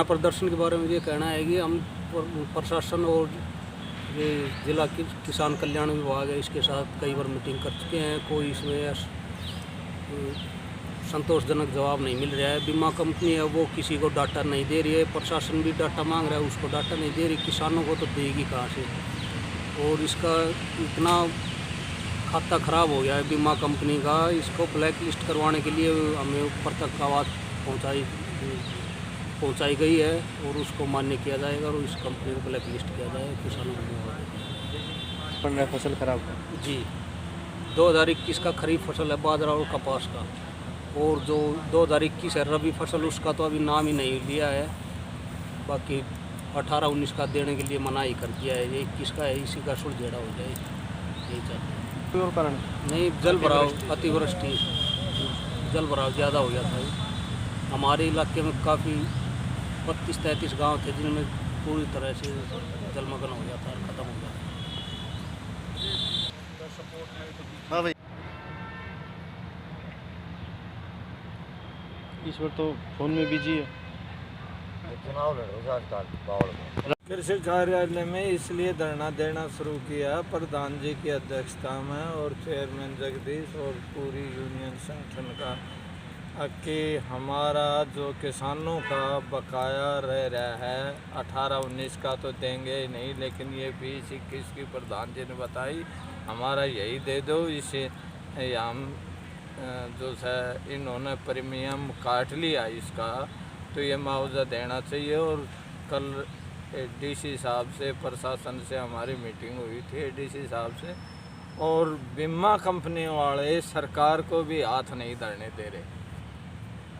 प्रदर्शन के बारे में ये कहना है कि हम प्रशासन और ये जिला किसान कल्याण विभाग है, इसके साथ कई बार मीटिंग कर चुके हैं। कोई इसमें संतोषजनक जवाब नहीं मिल रहा है। बीमा कंपनी है वो किसी को डाटा नहीं दे रही है, प्रशासन भी डाटा मांग रहा है, उसको डाटा नहीं दे रही। किसानों को तो देगी कहाँ से? और इसका इतना खाता ख़राब हो गया है बीमा कंपनी का, इसको ब्लैक लिस्ट करवाने के लिए हमें ऊपर तक आवाज़ पहुंचाई गई है और उसको मान्य किया जाएगा और इस कंपनी को ब्लैक लिस्ट किया जाएगा। किसानों को फसल खराब जी 2021 का खरीफ फसल है बाजरा और कपास का, और जो 2021 है रबी फसल उसका तो अभी नाम ही नहीं लिया है। बाकी 18-19 का देने के लिए मनाही कर दिया है। ये 21 का है, इसी का सुलझेड़ा हो जाए, यही चाहते हैं। और कारण नहीं, जल भराव, अतिवृष्टि, जल भराव ज़्यादा हो गया था। हमारे इलाके में काफ़ी 32-33 गांव थे जिनमें पूरी तरह से जलमग्न हो गया था, ख़त्म हो गया था। हाँ भाई, इस वक्त तो फोन में बिजी है। चुनाव लड़ो कृषि कार्यालय में इसलिए धरना देना शुरू किया प्रधान जी की अध्यक्षता में और चेयरमैन जगदीश और पूरी यूनियन संगठन का कि हमारा जो किसानों का बकाया रह रहा है 18-19 का तो देंगे ही नहीं, लेकिन ये 20-21 की प्रधान जी ने बताई हमारा यही दे दो। इसे हम जो है इन्होंने प्रीमियम काट लिया इसका, तो ये मुआवजा देना चाहिए। और कल डीसी साहब से प्रशासन से हमारी मीटिंग हुई थी डीसी साहब से, और बीमा कंपनी वाले सरकार को भी हाथ नहीं धरने दे रहे,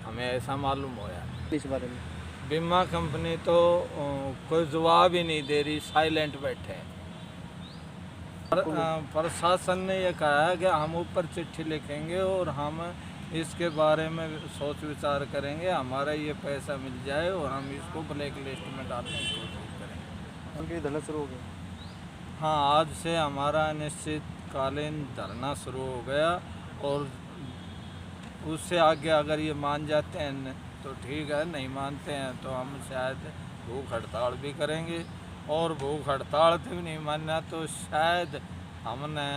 हमें ऐसा मालूम होया। इस बारे में बीमा कंपनी तो कोई जवाब ही नहीं दे रही, साइलेंट बैठे हैं। प्रशासन ने यह कहा है कि हम ऊपर चिट्ठी लिखेंगे और हम इसके बारे में सोच विचार करेंगे, हमारा ये पैसा मिल जाए और हम इसको ब्लैक लिस्ट में डालने की कोशिश करेंगे। उनकी धरना शुरू हो गया। हाँ, आज से हमारा अनिश्चितकालीन धरना शुरू हो गया, और उससे आगे अगर ये मान जाते हैं तो ठीक है, नहीं मानते हैं तो हम शायद भूख हड़ताल भी करेंगे। और भूख हड़ताल भी नहीं मानना तो शायद हमने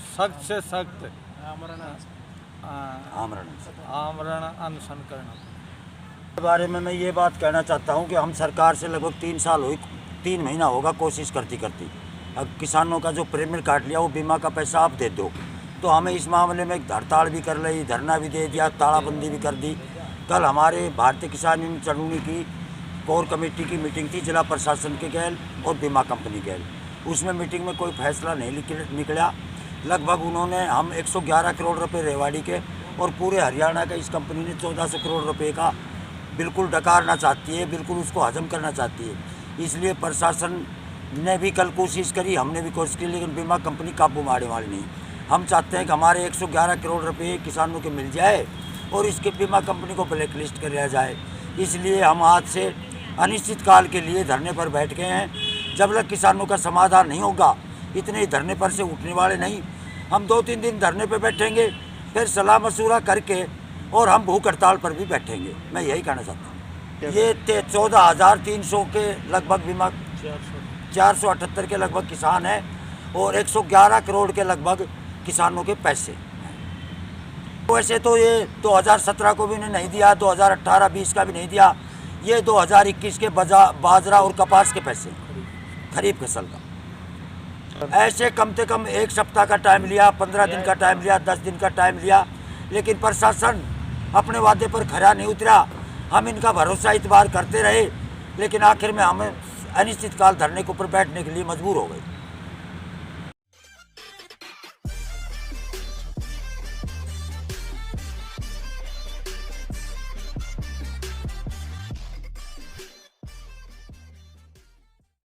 सख्त से सख्त आमरण अनशन करना। के बारे में मैं ये बात कहना चाहता हूँ कि हम सरकार से लगभग 3 महीना होगा कोशिश करती अब किसानों का जो प्रीमियम काट लिया वो बीमा का पैसा आप दे दो, तो हमें इस मामले में हड़ताल भी कर ली, धरना भी दे दिया, तालाबंदी भी कर दी। कल हमारे भारतीय किसान यूनियन चंडूनी की कोर कमेटी की मीटिंग थी जिला प्रशासन के गैल और बीमा कंपनी गैल। उसमें मीटिंग में कोई फैसला नहीं निकला। लगभग उन्होंने हम 111 करोड़ रुपए रेवाड़ी के और पूरे हरियाणा का इस कंपनी ने 1400 करोड़ रुपए का बिल्कुल डकारना चाहती है, बिल्कुल उसको हजम करना चाहती है। इसलिए प्रशासन ने भी कल कोशिश करी, हमने भी कोशिश की, लेकिन बीमा कंपनी काबू मारने वाली नहीं। हम चाहते हैं कि हमारे 111 करोड़ रुपए किसानों के मिल जाए और इसके बीमा कंपनी को ब्लैक लिस्ट कर लिया जाए। इसलिए हम आज से अनिश्चित काल के लिए धरने पर बैठ गए हैं। जब तक किसानों का समाधान नहीं होगा इतने ही धरने पर से उठने वाले नहीं। हम 2-3 दिन धरने पर बैठेंगे, फिर सलाह मशूरा करके और हम भूख हड़ताल पर भी बैठेंगे। मैं यही कहना चाहता हूँ। ये 14,300 के लगभग बीमा 478 के लगभग किसान हैं और 111 करोड़ के लगभग किसानों के पैसे। वैसे तो ये 2017 को भी नहीं दिया, 2018-20 का भी नहीं दिया, ये 2021 के बाजरा और कपास के पैसे खरीफ फसल का। ऐसे कम से कम 1 सप्ताह का टाइम लिया, 15 दिन का टाइम लिया, 10 दिन का टाइम लिया, लेकिन प्रशासन अपने वादे पर खरा नहीं उतरा। हम इनका भरोसा इतबार करते रहे, लेकिन आखिर में हम अनिश्चितकाल धरने के ऊपर बैठने के लिए मजबूर हो गए।